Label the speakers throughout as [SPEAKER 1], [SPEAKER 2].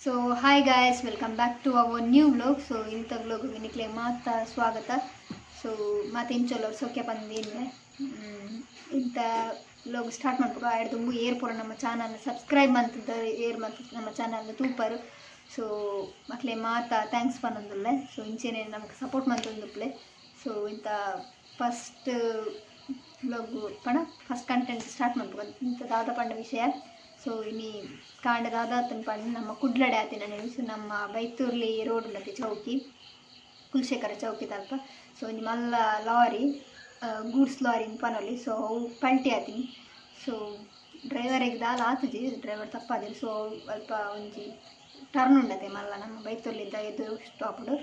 [SPEAKER 1] So hi guys, welcome back to our new vlog. So ಇಂಥ ವ್ಲಾಗಿಗೆ ನಿಕ್ಲೆ ಮಾತಾ ಸ್ವಾಗತ. ಸೊ ಮತ್ತೆ ಇಂಚೊಲ್ಲವ್ರು ಸೌಖ್ಯ ಬಂದಿನ್ನೆ ಇಂಥ ವ್ಲಾಗ್ ಸ್ಟಾರ್ಟ್ ಮಾಡ್ಬೇಕು ಆಯ್ತು ತುಂಬು ಏರ್ಪುರ ನಮ್ಮ ಚಾನಲ್ನ ಸಬ್ಸ್ಕ್ರೈಬ್ ಮಾಡ್ತಿದ್ದಾರೆ ಏರ್ ಮತ್ತು ನಮ್ಮ ಚಾನಲ್ನ ತೂಪರು. ಸೊ ಮಕ್ಕಳೇ ಮಾತಾ ಥ್ಯಾಂಕ್ಸ್ ಪನ್ನೊಂದುಲ್ಲೆ. ಸೊ ಇಂಚೆನೆ ನಮಗೆ ಸಪೋರ್ಟ್ ಮಾಡ್ತೊಂದುಪ್ಲೆ. ಸೊ ಇಂಥ ಫಸ್ಟ್ ವ್ಲಾಗ್ ಪಣ ಫಸ್ಟ್ ಕಂಟೆಂಟ್ ಸ್ಟಾರ್ಟ್ ಮಾಡ್ಬೇಕು ಇಂಥ ದಾದ ಪಂಡ ವಿಷಯ. ಸೊ ಇನ್ನು ಕಾಂಡ ದಾದಾತನ ಪಂಡ ನಮ್ಮ ಕುಡ್ಲಡೆ ಆತಿನ ನೆನೆಸು ನಮ್ಮ ಬೈತೂರ್ಲಿ ರೋಡ್ ಉಂಡತಿ ಚೌಕಿ ಕುಲಶೇಖರ ಚೌಕಿ ತಲ್ಪ. ಸೊ ಇನ್ನು ಮಲ್ಲ ಲಾರಿ ಗೂಡ್ಸ್ ಲಾರಿ ಪನೊಲಿ. ಸೊ ಅವು ಪಲ್ಟಿ ಆತೀನಿ. ಸೊ ಡ್ರೈವರಿಗೆ ದಾಲ ಆತಜಿ ಡ್ರೈವರ್ ತಪ್ಪಾದಿರಿ. ಸೊ ಅಲ್ಪ ಒಂಜಿ ಟರ್ನ್ ಉಂಡತೆ ಮಲ್ಲ ನಮ್ಮ ಬೈತೂರ್ಲಿದ್ದ ಎದುರು ಸ್ಟಾಪ್ಡು.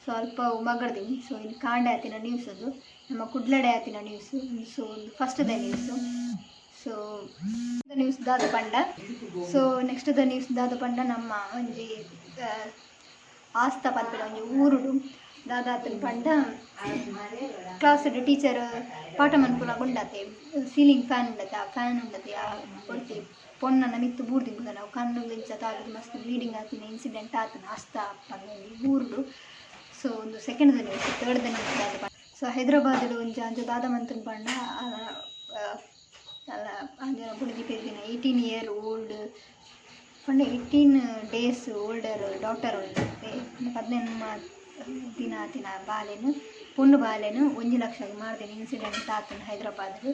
[SPEAKER 1] ಸೊ ಅಲ್ಪ ಮಗಡ್ದೀನಿ. ಸೊ ಇನ್ನು ಕಾಂಡೆ ಆತಿನ ನ್ಯೂಸ್ ಅದು ನಮ್ಮ ಕುಡ್ಲಡೆ ಆತಿನ ನ್ಯೂಸು. ಸೊ ಒಂದು ಫಸ್ಟ್ದ ನ್ಯೂಸು. ಸೊ ನ್ಯೂಸ್ ದಾದ ಪಂಡ. ಸೊ ನೆಕ್ಸ್ಟ್ ದ ನ್ಯೂಸ್ ದಾದ ಪಂಡ ನಮ್ಮ ಒಂಜಿ ಆಸ್ತಾ ಪಂಪಿನ ಒಂಜಿ ಊರುಡು ದಾದಾತನ ಪಂಡ ಕ್ಲಾಸ್ ಟೀಚರ್ ಪಾಠ ಮನ್ಪುನ ಉಂಡತೆ ಸೀಲಿಂಗ್ ಫ್ಯಾನ್ ಉಂಡತೆ. ಆ ಫ್ಯಾನ್ ಉಂಡತೆ ಕೊಡ್ತಿ ಪೊನ್ನನ ಮಿತ್ತು ಬೂರ್ದಿಂಗುದ ನಾವು ಕಣ್ಣು ಲಿಂಚ ತಾಲೂಕು ಮಸ್ತ್ ಬ್ಲೀಡಿಂಗ್ ಆತಿನ ಇನ್ಸಿಡೆಂಟ್ ಆತನ ಆಸ್ತಾ ಪಂಡ ಊರುಡು. ಸೊ ಒಂದು second the news third the news ದಾದ ಪಂಡ. ಸೊ ಹೈದ್ರಾಬಾದ್ ಒಂಜಿ ಅಂಜ ದಾದ ಮಂತನ ಪಂಡ ಅಲ್ಲ ಅಂಜನ ಬುಡದಿ ಪೆರಿದಿನ 18 year old ಪಂಡ 18 days ಓಲ್ಡರ್ ಡಾಕ್ಟರ್ ಉಂಟೆ 18 ದಿನ ಆತಿನ ಬಾಲೆನು ಪೊಣ್ಣು ಬಾಲೆನು 1 ಲಕ್ಷ ಮಾಡ್ದೇನೆ ಇನ್ಸಿಡೆಂಟ್ ಆತನ ಹೈದ್ರಾಬಾದ್.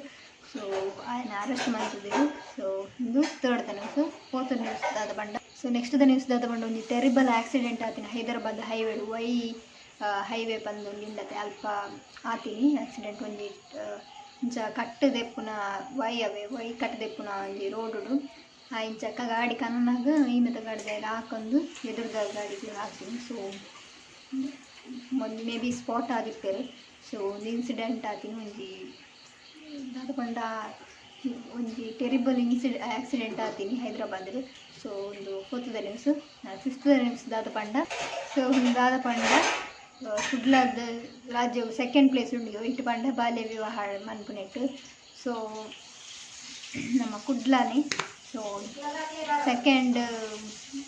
[SPEAKER 1] ಸೊ ఆయన ಅರೆಸ್ಟ್ ಮಾಡ್ತಿದ್ರು. ಸೊ ಇದು third the news. Fourth news ದಾದ ಪಂಡ. ಸೊ ನೆಕ್ಸ್ಟ್ ದ ನ್ಯೂಸ್ ದಾದ ಪಂಡ ಒಂದು ಟೆರಿಬಲ್ ಆಕ್ಸಿಡೆಂಟ್ ಆತಿನ ಹೈದರಾಬಾದ್ ಹೈವೇ ಹೈವೇ ಬಂದು ನಿಂಡತೆ ಅಲ್ಪ ಆತಿನಿ ಆಕ್ಸಿಡೆಂಟ್ ಒಂಜಿ ಇಂಚ ಕಟ್ಟು ದೆಪ್ಪುನ ವೈ ಕಟ್ಟು ದೆಪ್ಪುನ ಒಂಜಿ ರೋಡುಡು ಆ ಇಂಚಕ್ಕ ಗಾಡಿ ಕನ್ನನಾಗ ಈಮೆದ ಗಾಡಿದ ಹಾಕೊಂಡು ಎದುರುದ ಗಾಡಿಗೆ ಹಾಕ್ತೀನಿ. ಸೊ ಒಂದು ಮೇ ಬಿ ಸ್ಪಾಟ್ ಆಗಿರ್ತಾರೆ. ಸೊ ಒಂದು ಇನ್ಸಿಡೆಂಟ್ ಆತೀನಿ ಒಂಜಿ ದಾದ ಪಂಡ ಒಂಜಿ ಟೆರಿಬಲ್ ಆಕ್ಸಿಡೆಂಟ್ ಆತೀನಿ ಹೈದ್ರಾಬಾದ್. ಸೊ ಒಂದು fourth the news. Fifth the news ದಾದ ಪಂಡ. ಸೊ ದಾದ ಪಂಡ ಕುಡ್ಲದ ರಾಜ್ಯವು ಸೆಕೆಂಡ್ ಪ್ಲೇಸ್ ಉಂಡು ಇಟ್ಟು ಪಂಡ ಬಾಲ್ಯ ವಿವಾಹ ಮನ್ಪುನೆಟ್ಟು. ಸೊ ನಮ್ಮ ಕುಡ್ಲಾನೆ ಸೊ ಸೆಕೆಂಡ್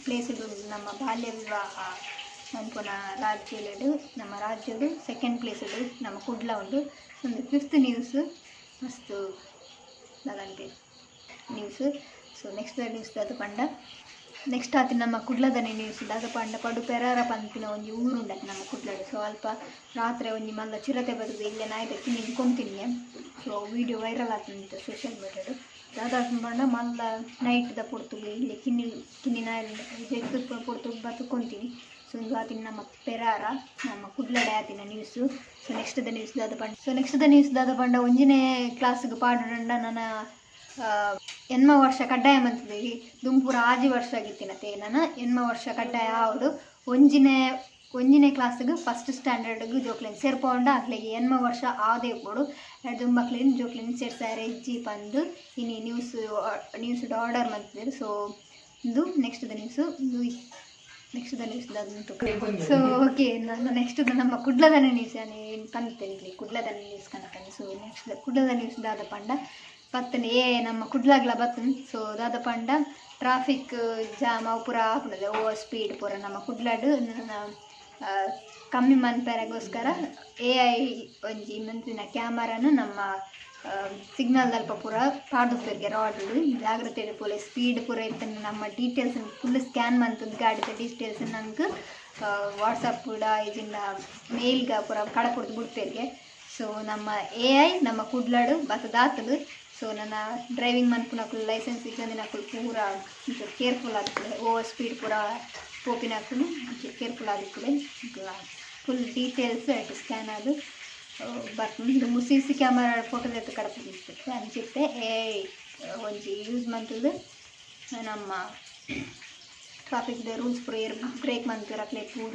[SPEAKER 1] ಪ್ಲೇಸ್ ನಮ್ಮ ಬಾಲ್ಯ ವಿವಾಹ ಮನ್ಪುನ ರಾಜ್ಯಡು ನಮ್ಮ ರಾಜ್ಯಡು ಸೆಕೆಂಡ್ ಪ್ಲೇಸ್ ನಮ್ಮ ಕುಡ್ಲ ಉಂಡು. ಒಂದು ಫಿಫ್ತ್ ನ್ಯೂಸ್ ಮಸ್ತ್ ದಾದಂತೆ news. So next the news ದಾದ ಪಂಡ. ನೆಕ್ಸ್ಟ್ ಆತಿ ನಮ್ಮ ಕುಡ್ಲದನೆ ನ್ಯೂಸ್ ದಾದ ಪಂಡ ಪಡು ಪೆರಾರ ಪಂಪಿನ ಒಂಜಿ ಊರು ಉಂಡತಿ ನಮ್ಮ ಕುಡ್ಲಡು. ಸೊ ಅಲ್ಪ ರಾತ್ರಿ ಒಂಜಿ ಮಲ್ಲ ಚಿರತೆ ಬರುದು ಇಲ್ಲೇ ನಾಯ್ದಕ್ಕೆ ನಿಂತ್ಕೊಂತೀನಿ. ಸೊ ವಿಡಿಯೋ ವೈರಲ್ ಆಗ್ತದೆ ಸೋಷಿಯಲ್ ಮೀಡಿಯಾಡು. ದಾದ ಪಂಡ ಮಲ್ಲ ನೈಟ್ದ ಪೊಡ್ತುಗೆ ಇಲ್ಲಿ ಕಿನ್ನಿನ ಜೆತ್ತು ಪೊಡ್ತು ಬದುಕೊಂತೀನಿ. ಸೊ ಒಂದು ಆತಿನ ನಮ್ಮ ಪೆರಾರ ನಮ್ಮ ಕುಡ್ಲಡೆ ಆತಿನ news. So next the news ದಾದ ಪಂಡ. ಸೊ ನೆಕ್ಸ್ಟ್ ದ ನ್ಯೂಸ್ ದಾದ ಪಂಡ ಒಂಜಿನೇ ಕ್ಲಾಸ್ಗೆ ಪಾಡುಂಡ ನನ್ನ ಎನ್ಮ ವರ್ಷ ಕಡ್ಡಾಯ ಮಂತಿದ್ದೀವಿ ದುಂಪುರ ಆಜಿ ವರ್ಷ ಆಗಿತ್ತಿನತೆ ನಾನು ಎನ್ಮ ವರ್ಷ ಕಡ್ಡಾಯ ಆವಡು ಒಂಜಿನೇ ಕ್ಲಾಸ್ಗೆ ಫಸ್ಟ್ ಸ್ಟ್ಯಾಂಡರ್ಡ್ಗೆ ಜೋಕ್ಲಿನ ಸೇರ್ಪೊಂಡ ಅಕ್ಲಿಗೆ ಎನ್ಮ ವರ್ಷ ಆದೇ ಕೊಡು ದುಂಬಕ್ಲಿನ ಜೋಕ್ಲಿನ ಸೇರ್ಸಾರೆ ಇಜ್ಜಿ ಬಂದು ಇನ್ನು ನ್ಯೂಸ್ ಆರ್ಡರ್ ಮಾಡ್ತಿದ್ರು. ಸೊ ಇದು next the news. Next the news ದಂಟು. ಸೊ ಓಕೆ ನಾನು ನೆಕ್ಸ್ಟ್ ನಮ್ಮ ಕುಡ್ಲದನೆ ನ್ಯೂಸ್ ಏನು ಕಂತೇನೆ ಕುಡ್ಲದನೆ ನ್ಯೂಸ್ ಕನಕನೆ. ಸೊ ನೆಕ್ಸ್ಟ್ ಕುಡ್ಲದ ನ್ಯೂಸ್ ದಾದ ಪಂಡ ಬತ್ತನೆ ನಮ್ಮ ಕುಡ್ಲಾಗ್ಲ ಬತ್ತನ್. ಸೊ ದಾದ ಪಂಡ ಟ್ರಾಫಿಕ್ ಜಾಮ್ ಅವು ಪೂರ ಆಪುಂಡದೆ ಓವರ್ ಸ್ಪೀಡ್ ಪೂರ ನಮ್ಮ ಕುಡ್ಲಾಡು ಕಮ್ಮಿ ಮನ್ಪೆರಗೋಸ್ಕರ AI ಒಂಜಿ ಮಂತಿನ ಕ್ಯಾಮರಾನು ನಮ್ಮ ಸಿಗ್ನಲ್ ಅಲ್ಪ ಪೂರ ಪಾಡ್ದುಪ್ಪರಿಗೆ ರಾಡು ಜಾಗ್ರತೆ ಪೋಲೆ ಸ್ಪೀಡ್ ಪೂರ ಇರ್ತನೆ ನಮ್ಮ ಡೀಟೇಲ್ಸ್ ಫುಲ್ ಸ್ಕ್ಯಾನ್ ಮಂತದ್ದು ಗಾಡಿದ ಡೀಟೇಲ್ಸ್ ನಂಗೆ ವಾಟ್ಸಪ್ ಕೂಡ ಇದನ್ನ ಮೇಲ್ಗೆ ಪೂರ ಕಡ ಕೊಡ್ದು ಬಿಡ್ಪೇರಿಗೆ. ಸೊ ನಮ್ಮ AI ನಮ್ಮ ಕುಡ್ಲಾಡು ಬತ್ತದಾತದು. ಸೊ ನನ್ನ ಡ್ರೈವಿಂಗ್ ಮನ್ಪುನಕು ಲೈಸೆನ್ಸ್ ಇದ್ದಂದಿನಕು ಪೂರ ಕೇರ್ಫುಲ್ ಆಗ್ತದೆ. ಓವರ್ ಸ್ಪೀಡ್ ಪೂರ ಪೋಪಿನಕು ಕೇರ್ಫುಲ್ ಆಗಿರ್ತದೆ. ಫುಲ್ ಡೀಟೇಲ್ಸ್ ಆಯಿತು ಸ್ಕ್ಯಾನ್ ಅದು ಬರ್ತದೆ. ಇದು CC ಕ್ಯಾಮರಾ ಫೋಟೋದ ಎತ್ತು ಕಡಪಿಸ್ತದೆ ಅನ್ಸುತ್ತೆ. AI ಒಂಜಿ ಯೂಸ್ ಮಂತದ್ದು ನಮ್ಮ ಟ್ರಾಫಿಕ್ದ ರೂಲ್ಸ್ ಪೂರ ಬ್ರೇಕ್ ಮಂತಿರಕ್ಲೆ ಪೂರ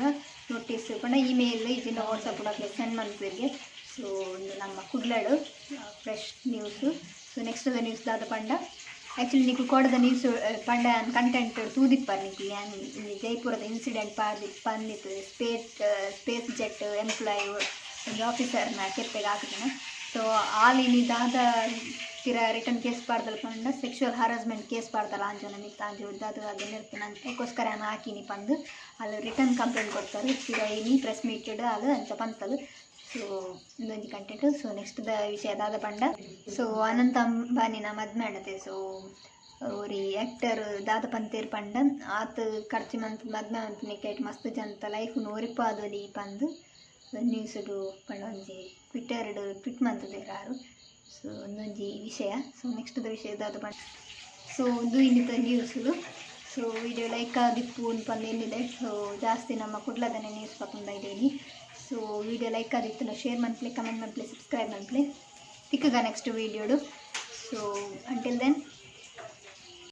[SPEAKER 1] ನೋಟಿಸ್ ಪಂಡ ಇಮೇಲ್ ಇದನ್ನ ವಾಟ್ಸಪ್ ಕೂಡ ಸೆಂಡ್ ಮಂತಿರಿಗೆ. ಸೊ ಒಂದು ನಮ್ಮ ಕುಡ್ಲಾಡು fresh news. So next the news ದಾದ ಪಂಡ. ಆ್ಯಕ್ಚುಲಿ ನೀವು ಕೊಡದ ನ್ಯೂಸ್ ಪಂಡ ಕಂಟೆಂಟ್ ತೂದಿಪ್ಪರ್ ನಿಕ್ಲಿ ಇಲ್ಲಿ ಜೈಪುರದ ಇನ್ಸಿಡೆಂಟ್ ಬಂದಿತ್ತು. ಸ್ಪೇಸ್ ಜೆಟ್ ಎಂಪ್ಲಾಯ್ ಒಂದು ಆಫೀಸರ್ನ ಕೆಪ್ಪೆಗೆ ಹಾಕಿದ್ದೇನೆ. ಸೊ ಆಲಿನಿ ದಾದ ರಿಟರ್ನ್ ಕೇಸ್ ಪಾಡ್ದಲ್ಲ ಪಂಡ ಸೆಕ್ಷುವಲ್ ಹರಾಸ್ಮೆಂಟ್ ಕೇಸ್ ಪಾಡ್ದಲ್ಲ ಅಂಜನ ಮಿತ್ತ ಅಂಜು ಅದು ಅದು ನಿರ್ತೀನಿ ಅದಕ್ಕೋಸ್ಕರ ನಾನು ಹಾಕಿನಿ ಪಂದು ಅಲ್ಲಿ ರಿಟರ್ನ್ ಕಂಪ್ಲೇಂಟ್ ಕೊಡ್ತಾರೆ ಇನಿ ಪ್ರೆಸ್ ಮೀಟೆಡ್ ಅದು ಅಂತ ಪಂತಲು ಸೊ ಇದೊಂದು ಕಂಟೆಂಟ್. ಸೊ ನೆಕ್ಸ್ಟ್ ವಿಷಯ ಅದಾದ ಪಂಡ ಸೊ ಅನಂತ ಅಂಬಾನಿನ ಮದ್ಮೆ ಆಡತೆ. ಸೊ ಅವ್ರಿ ಆ್ಯಕ್ಟರ್ ದಾದ ಪಂತೇರ್ ಪಂಡ ಆತ ಖರ್ಚು ಮಂತ್ ಮದ್ಮೆ ಅಂತ ನಿಕೈಟ್ ಮಸ್ತ್ ಜನತ ಲೈಫ್ ನೋರಿಪಾದೊಲಿ ಪಂದು ನ್ಯೂಸ್ಡು ಪಂಡ ಒಂಜಿ ಟ್ವಿಟ್ಟರ್ಡು ಟ್ವಿಟ್ ಮಂತದೇರಾರು. ಸೊ ಒಂದೊಂಜಿ ವಿಷಯ. ಸೊ ನೆಕ್ಸ್ಟ್ ವಿಷಯ ದಾದ ಪಂಡ ಸೊ ಒಂದು ಇನ್ನಿತ ನ್ಯೂಸ್ಲು. ಸೊ ವಿಡಿಯೋ ಲೈಕ್ ಆದಿಪ್ಪು ಪಂದು ಏನಿದೆ. ಸೊ ಜಾಸ್ತಿ ನಮ್ಮ ಕುಡ್ಲದನೆ ನ್ಯೂಸ್ ಪಕ್ಕಂದ ಇದ್ದೀನಿ. ಸೊ ವಿಡಿಯೋ ಲೈಕ್ ಆದಿತ್ತು ಶೇರ್ ಮನ್ಪ್ಲೆ ಕಮೆಂಟ್ ಮನ್ಪ್ಲೆ ಸಬ್ಸ್ಕ್ರೈಬ್ ಮನ್ಪ್ಲೆ ತಿಕ್ಕಗ ನೆಕ್ಸ್ಟ್ ವಿಡಿಯೋಡು. So until then